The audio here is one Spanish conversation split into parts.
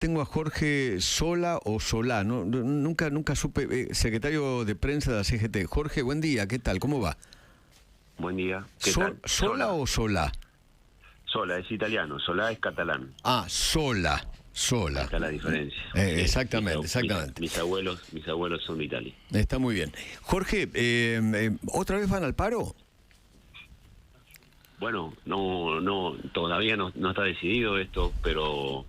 Tengo a Jorge Sola o Solá, nunca supe, secretario de prensa de la CGT. Jorge, buen día, ¿qué tal? ¿Cómo va? Buen día. ¿Qué tal? ¿Sola o Solá? Sola es italiano, Solá es catalán. Ah, Sola. Ahí está la diferencia. Exactamente. Mis abuelos son de Italia. Está muy bien. Jorge, ¿otra vez van al paro? Bueno, no, todavía no está decidido esto, pero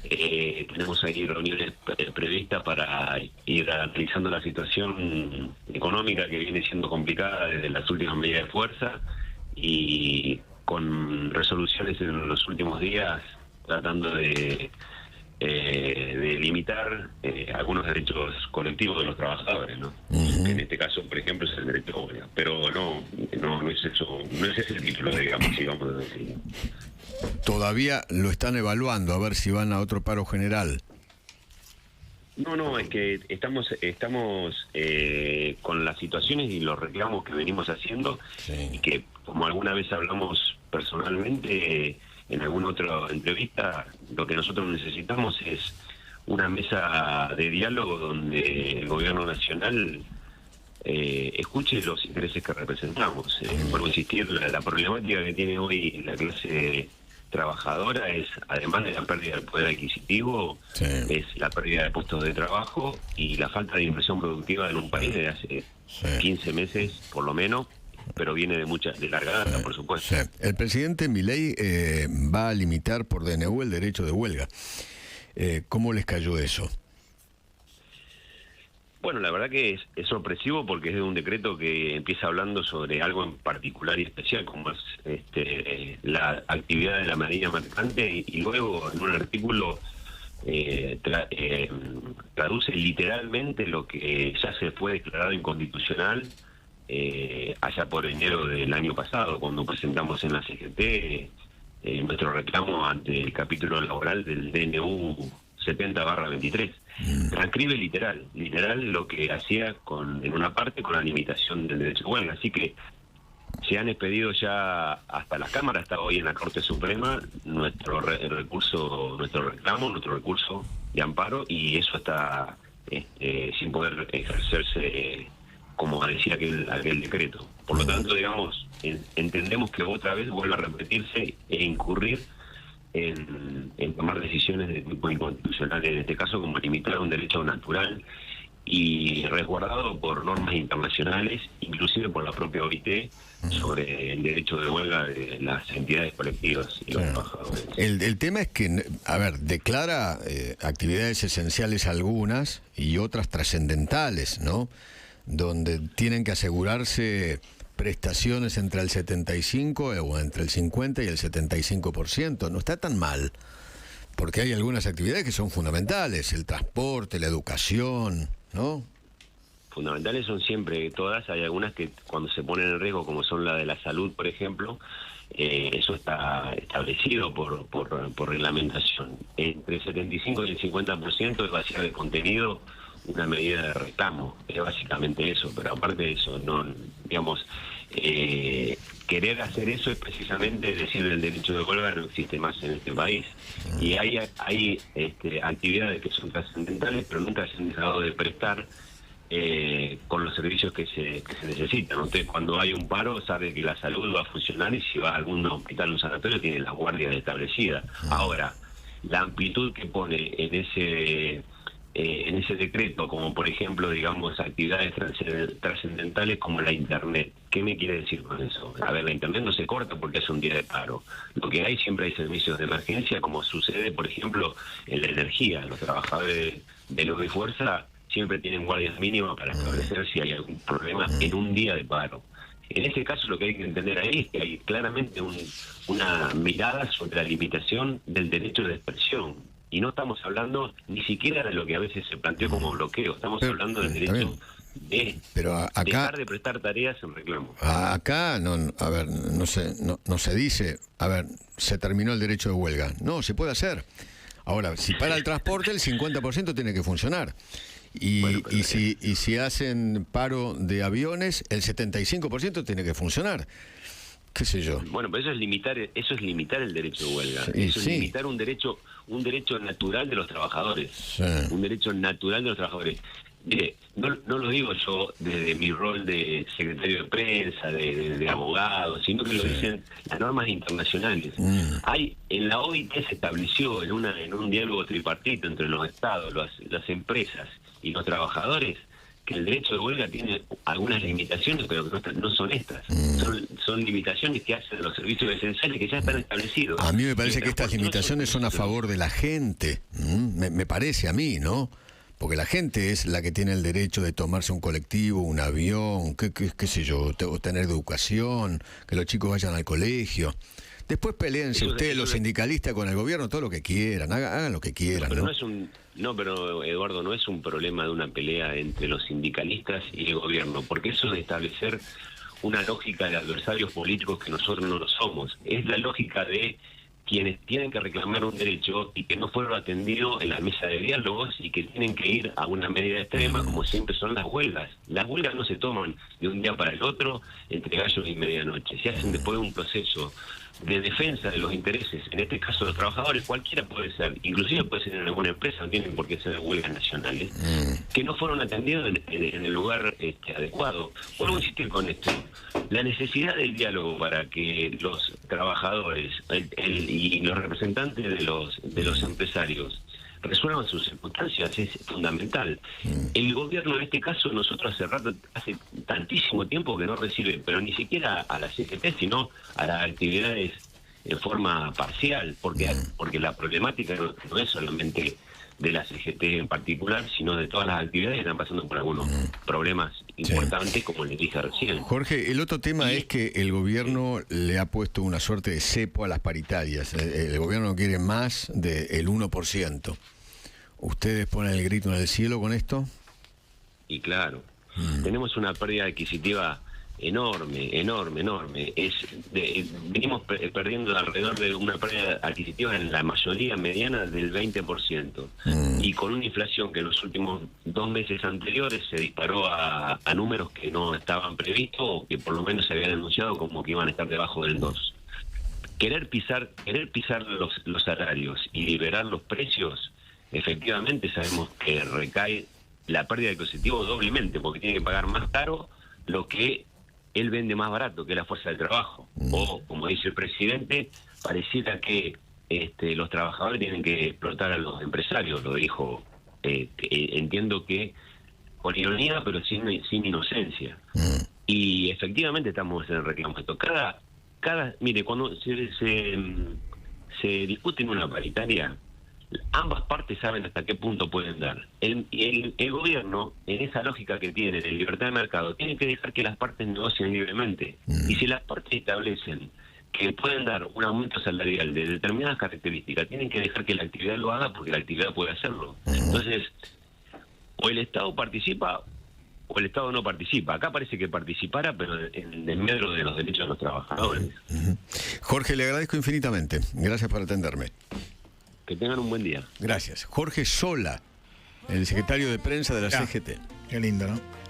tenemos ahí reuniones previstas para ir analizando la situación económica que viene siendo complicada desde las últimas medidas de fuerza y con resoluciones en los últimos días tratando de limitar algunos derechos colectivos de los trabajadores, ¿no? Uh-huh. En este caso, por ejemplo, es el derecho a huelga. Pero no es eso, no es ese el título, digamos, si vamos a decir. Todavía lo están evaluando, a ver si van a otro paro general. No, es que estamos con las situaciones y los reclamos que venimos haciendo, Sí. y que, como alguna vez hablamos personalmente en alguna otra entrevista, lo que nosotros necesitamos es una mesa de diálogo donde el gobierno nacional escuche los intereses que representamos. Vuelvo a insistir, la problemática que tiene hoy la clase trabajadora es, además de la pérdida del poder adquisitivo, Sí. es la pérdida de puestos de trabajo y la falta de inversión productiva en un país desde hace 15 meses, por lo menos, pero viene de larga data, por supuesto. Sí. El presidente Milei va a limitar por DNU el derecho de huelga. ¿Cómo les cayó eso? Bueno, la verdad que es sorpresivo porque es de un decreto que empieza hablando sobre algo en particular y especial, como es la actividad de la marina mercante, y luego en un artículo traduce literalmente lo que ya se fue declarado inconstitucional allá por enero del año pasado, cuando presentamos en la CGT nuestro reclamo ante el capítulo laboral del DNU 70/23. Transcribe literal lo que hacía en una parte con la limitación del derecho de huelga. Así que se han expedido ya hasta la Cámara, hasta hoy en la Corte Suprema, nuestro recurso de amparo, y eso está sin poder ejercerse como decía aquel decreto. Por lo tanto, digamos, entendemos que otra vez vuelve a repetirse e incurrir en tomar decisiones de tipo inconstitucional, en este caso como limitar un derecho natural y resguardado por normas internacionales, inclusive por la propia OIT, sobre el derecho de huelga de las entidades colectivas y los trabajadores. El tema es que, a ver, declara actividades esenciales algunas y otras trascendentales, ¿no? Donde tienen que asegurarse prestaciones entre el 75 o entre el 50 y el 75%. No está tan mal, porque hay algunas actividades que son fundamentales, el transporte, la educación, ¿no? Fundamentales son siempre todas, hay algunas que cuando se ponen en riesgo, como son la de la salud, por ejemplo, eso está establecido por reglamentación. Entre el 75 y el 50% es vaciar de contenido una medida de reclamo, es básicamente eso, pero aparte de eso, no, digamos, querer hacer eso es precisamente decir el derecho de huelga no existe más en este país. Y hay actividades que son trascendentales, pero nunca se han dejado de prestar con los servicios que se necesitan. Entonces, cuando hay un paro, sabe que la salud va a funcionar, y si va a algún hospital o un sanatorio tiene las guardias establecidas. Ahora, la amplitud que pone en ese decreto, como por ejemplo, digamos, actividades trascendentales como la Internet. ¿Qué me quiere decir con eso? A ver, la Internet no se corta porque es un día de paro. Lo que hay, siempre hay servicios de emergencia, como sucede, por ejemplo, en la energía. Los trabajadores de luz y fuerza siempre tienen guardias mínimas para establecer si hay algún problema en un día de paro. En este caso, lo que hay que entender ahí es que hay claramente una mirada sobre la limitación del derecho de expresión. Y no estamos hablando ni siquiera de lo que a veces se planteó como bloqueo, estamos hablando del derecho de dejar de prestar tareas en reclamo. Acá, no se dice, a ver, se terminó el derecho de huelga. No, se puede hacer. Ahora, si para el transporte, el 50% tiene que funcionar. Y si hacen paro de aviones, el 75% tiene que funcionar. qué sé yo. Bueno, pero eso es limitar el derecho de huelga. Sí, Eso es sí. limitar un derecho natural de los trabajadores. Sí. Un derecho natural de los trabajadores. Mire, no lo digo yo desde mi rol de secretario de prensa, de abogado, sino que lo dicen las normas internacionales. Hay, en la OIT se estableció en un diálogo tripartito entre los estados, las empresas y los trabajadores, que el derecho de huelga tiene algunas limitaciones, pero que no son estas. Son limitaciones que hacen los servicios esenciales que ya están establecidos. A mí me parece que estas limitaciones son a favor de la gente. Me parece a mí, ¿no? Porque la gente es la que tiene el derecho de tomarse un colectivo, un avión, qué sé yo, o tener educación, que los chicos vayan al colegio. Después peleense ustedes, los sindicalistas, con el gobierno, todo lo que quieran, hagan lo que quieran. Pero ¿no? pero Eduardo, no es un problema de una pelea entre los sindicalistas y el gobierno, porque eso de establecer una lógica de adversarios políticos que nosotros no lo somos, es la lógica de quienes tienen que reclamar un derecho y que no fueron atendidos en la mesa de diálogos y que tienen que ir a una medida extrema, como siempre son las huelgas. Las huelgas no se toman de un día para el otro entre gallos y medianoche, se hacen después de un proceso de defensa de los intereses, en este caso de los trabajadores, cualquiera puede ser, inclusive puede ser en alguna empresa, no tienen por qué ser huelgas nacionales, que no fueron atendidos en el lugar adecuado. Vuelvo a insistir con esto, la necesidad del diálogo para que los trabajadores y los representantes de los empresarios resuelvan sus circunstancias es fundamental. El gobierno, en este caso, nosotros hace tantísimo tiempo que no recibe, pero ni siquiera a la CGT, sino a las actividades en forma parcial, porque la problemática no es solamente de la CGT en particular, sino de todas las actividades que están pasando por algunos problemas importantes, como le dije recién. Jorge, el otro tema es que el gobierno le ha puesto una suerte de cepo a las paritarias. El gobierno no quiere más del 1%. ¿Ustedes ponen el grito en el cielo con esto? Y claro, tenemos una pérdida adquisitiva enorme. Venimos perdiendo alrededor de una pérdida adquisitiva en la mayoría mediana del 20%. Y con una inflación que en los últimos 2 meses anteriores se disparó a números que no estaban previstos o que por lo menos se habían anunciado como que iban a estar debajo del 2. Querer pisar los salarios y liberar los precios, efectivamente sabemos que recae la pérdida adquisitiva doblemente, porque tiene que pagar más caro lo que él vende más barato, que es la fuerza del trabajo. O, como dice el presidente, pareciera que los trabajadores tienen que explotar a los empresarios, lo dijo. Entiendo que con ironía, pero sin inocencia. Y efectivamente estamos en el reclamo de esto. Mire, cuando se discute en una paritaria, ambas partes saben hasta qué punto pueden dar. El gobierno, en esa lógica que tiene de libertad de mercado, tiene que dejar que las partes negocien libremente. Y si las partes establecen que pueden dar un aumento salarial de determinadas características, tienen que dejar que la actividad lo haga, porque la actividad puede hacerlo. Entonces, o el Estado participa o el Estado no participa. Acá parece que participara, pero en desmedro de los derechos de los trabajadores. Jorge, le agradezco infinitamente. Gracias por atenderme. Que tengan un buen día. Gracias. Jorge Sola, el secretario de prensa de la CGT. Qué lindo, ¿no?